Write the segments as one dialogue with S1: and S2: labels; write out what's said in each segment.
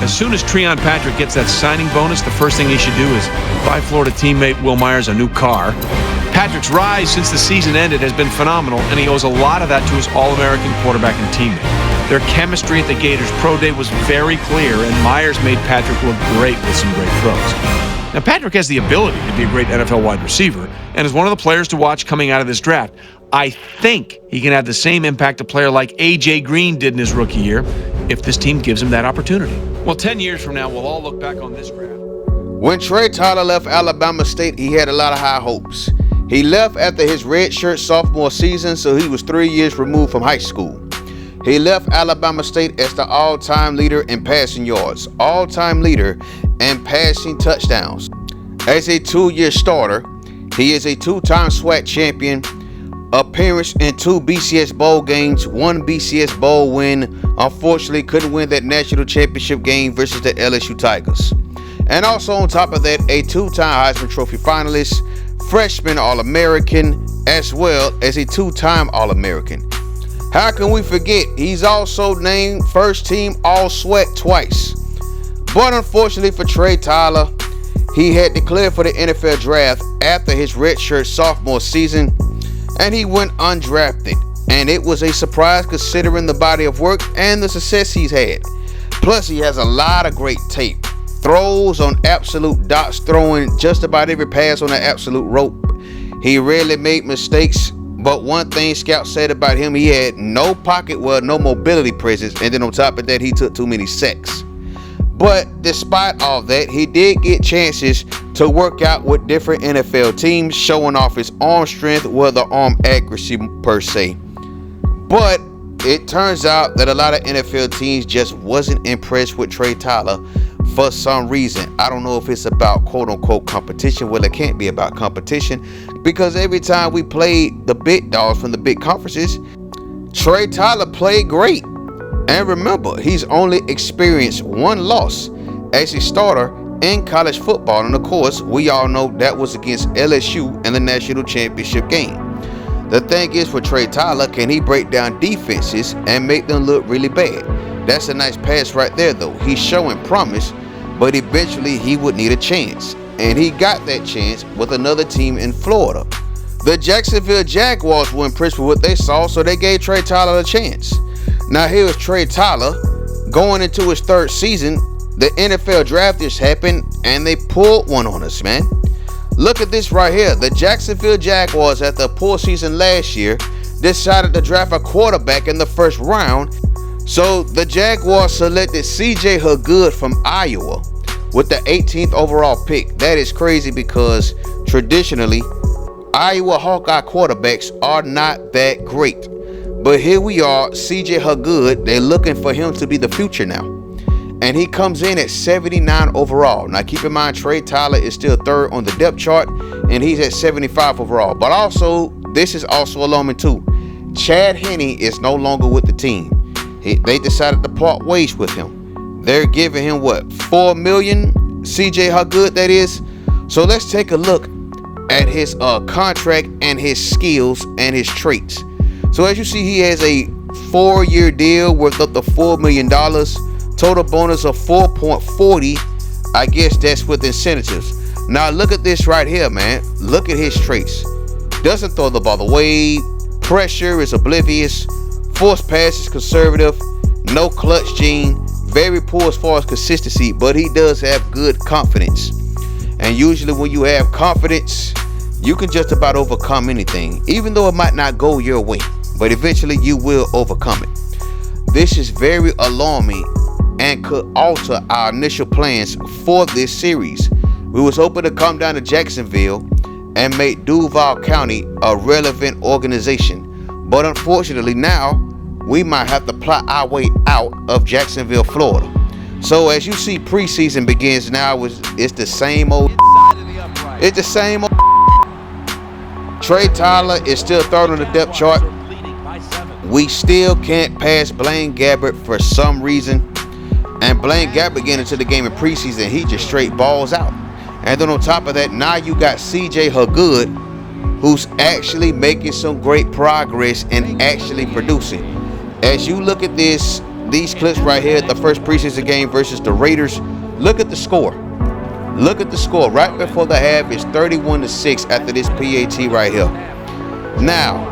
S1: As soon as Treon Patrick gets that signing bonus, the first thing he should do is buy Florida teammate Will Myers a new car. Patrick's rise since the season ended has been phenomenal, and he owes a lot of that to his All-American quarterback and teammate. Their chemistry at the Gators Pro Day was very clear, and Myers made Patrick look great with some great throws. Now, Patrick has the ability to be a great NFL wide receiver and is one of the players to watch coming out of this draft. I think he can have the same impact a player like A.J. Green did in his rookie year if this team gives him that opportunity. Well, 10 years from now, we'll all look back on this draft.
S2: When Trey Tyler left Alabama State, he had a lot of high hopes. He left after his redshirt sophomore season, so he was 3 years removed from high school. He left Alabama State as the all-time leader in passing yards, all-time leader in passing touchdowns. As a 2-year starter, he is a 2-time SWAC champion, appearance in 2 BCS bowl games, 1 BCS bowl win. Unfortunately, couldn't win that national championship game versus the LSU Tigers. And also on top of that, a 2-time Heisman Trophy finalist, freshman All-American, as well as a 2-time All-American. How can we forget? He's also named first team All-SWAC twice. But unfortunately for Trey Tyler, he had declared for the NFL draft after his redshirt sophomore season, and he went undrafted. And it was a surprise considering the body of work and the success he's had. Plus, he has a lot of great tape. Throws on absolute dots, throwing just about every pass on an absolute rope. He rarely made mistakes, but one thing scouts said about him, he had no pocket, no mobility presence, and then on top of that, he took too many sacks. But despite all that, he did get chances to work out with different NFL teams, showing off his arm strength, the arm accuracy per se. But it turns out that a lot of NFL teams just wasn't impressed with Trey Tyler for some reason. I don't know if it's about quote-unquote competition. Well, it can't be about competition because every time we played the big dogs from the big conferences, Trey Tyler played great. And remember, he's only experienced 1 loss as a starter in college football. And of course, we all know that was against LSU in the national championship game. The thing is, for Trey Tyler, can he break down defenses and make them look really bad? That's a nice pass right there, though. He's showing promise, but eventually he would need a chance. And he got that chance with another team in Florida. The Jacksonville Jaguars were impressed with what they saw, so they gave Trey Tyler a chance. Now here's Trey Tyler going into his 3rd season. The NFL draft just happened, and they pulled one on us, man. Look at this right here. The Jacksonville Jaguars, after a poor season last year, decided to draft a quarterback in the 1st round. So the Jaguars selected C.J. Hagood from Iowa with the 18th overall pick. That is crazy because traditionally, Iowa Hawkeye quarterbacks are not that great. But here we are, C.J. Hagood, they're looking for him to be the future now. And he comes in at 79 overall. Now keep in mind, Trey Tyler is still 3rd on the depth chart, and he's at 75 overall. But also, this is also alarming too. Chad Henne is no longer with the team. They decided to part ways with him. They're giving him what, $4 million? CJ Hagood, that is. So let's take a look at his contract and his skills and his traits. So as you see, he has a 4-year deal worth up to $4 million. Total bonus of 4.40. I guess that's with incentives. Now look at this right here, man. Look at his traits. Doesn't throw the ball away. Pressure is oblivious. Forced pass is conservative. No clutch gene. Very poor as far as consistency, but he does have good confidence. And usually when you have confidence, you can just about overcome anything, even though it might not go your way, but eventually you will overcome it. This is very alarming and could alter our initial plans for this series. We was hoping to come down to Jacksonville and make Duval County a relevant organization, but unfortunately now we might have to plot our way out of Jacksonville, Florida. So as you see, preseason begins now. It's the same old. It's the same old. Trey Tyler is still 3rd on the depth chart. We still can't pass Blaine Gabbert for some reason. And Blaine Gabbert getting into the game in preseason, he just straight balls out. And then on top of that, now you got C.J. Hagood, who's actually making some great progress and actually producing. As you look at this, these clips right here, the first preseason game versus the Raiders. Look at the score. Look at the score. Right before the half is 31-6 after this PAT right here. Now,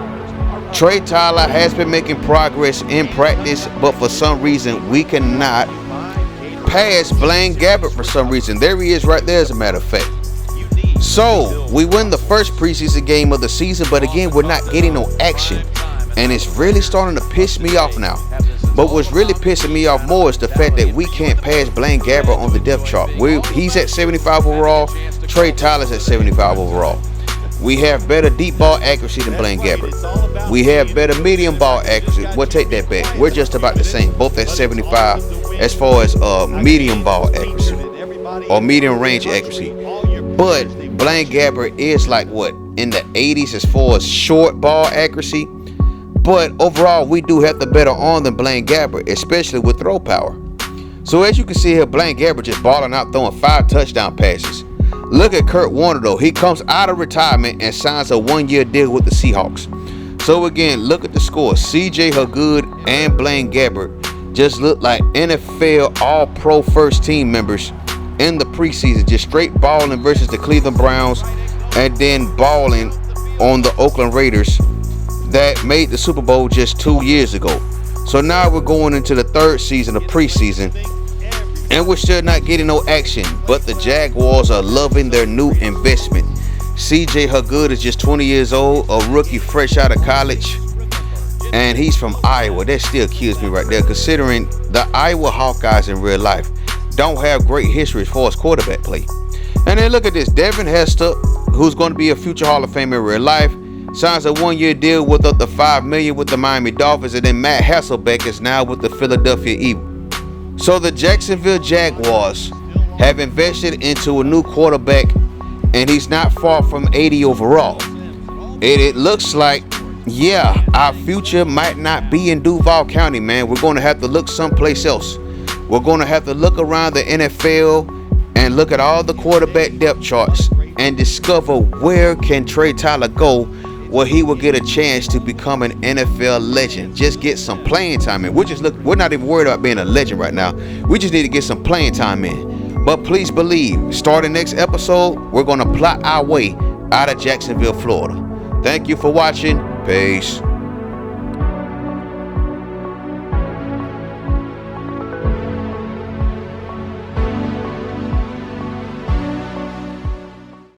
S2: Trey Tyler has been making progress in practice, but for some reason we cannot pass Blaine Gabbert for some reason. There he is right there, as a matter of fact. So we win the first preseason game of the season, but again, we're not getting no action, and it's really starting to piss me off now. But what's really pissing me off more is the fact that we can't pass Blaine Gabbert on the depth chart. He's at 75 overall. Trey Tyler's at 75 overall. We have better deep ball accuracy than Blaine Gabbert. We have better medium ball accuracy. We'll take that back. We're just about the same, both at 75 as far as medium ball accuracy or medium range accuracy. But Blaine Gabbert is like what, in the 80s as far as short ball accuracy. But overall, we do have the better arm than Blaine Gabbert, especially with throw power. So as you can see here, Blaine Gabbert just balling out, throwing 5 touchdown passes. Look at Kurt Warner though. He comes out of retirement and signs a 1-year deal with the Seahawks. So again, look at the score. CJ Hagood and Blaine Gabbert just look like NFL All-Pro first team members in the preseason, just straight balling versus the Cleveland Browns and then balling on the Oakland Raiders that made the Super Bowl just 2 years ago. So now we're going into the third season of preseason, and we're still not getting no action, but the Jaguars are loving their new investment. CJ Hagood is just 20 years old, a rookie fresh out of college, and he's from Iowa. That still kills me right there, considering the Iowa Hawkeyes in real life don't have great history as far as quarterback play. And then look at this. Devin Hester, who's going to be a future Hall of Famer in real life, signs a 1-year deal with up to $5 million with the Miami Dolphins, and then Matt Hasselbeck is now with the Philadelphia Eagles. So the Jacksonville Jaguars have invested into a new quarterback, and he's not far from 80 overall. And it looks like, yeah, our future might not be in Duval County, man. We're going to have to look someplace else. We're going to have to look around the NFL and look at all the quarterback depth charts and discover where can Trey Tyler go, where he will get a chance to become an NFL legend. Just get some playing time in. We're not even worried about being a legend right now. We just need to get some playing time in. But please believe, starting next episode, we're going to plot our way out of Jacksonville, Florida. Thank you for watching. Peace.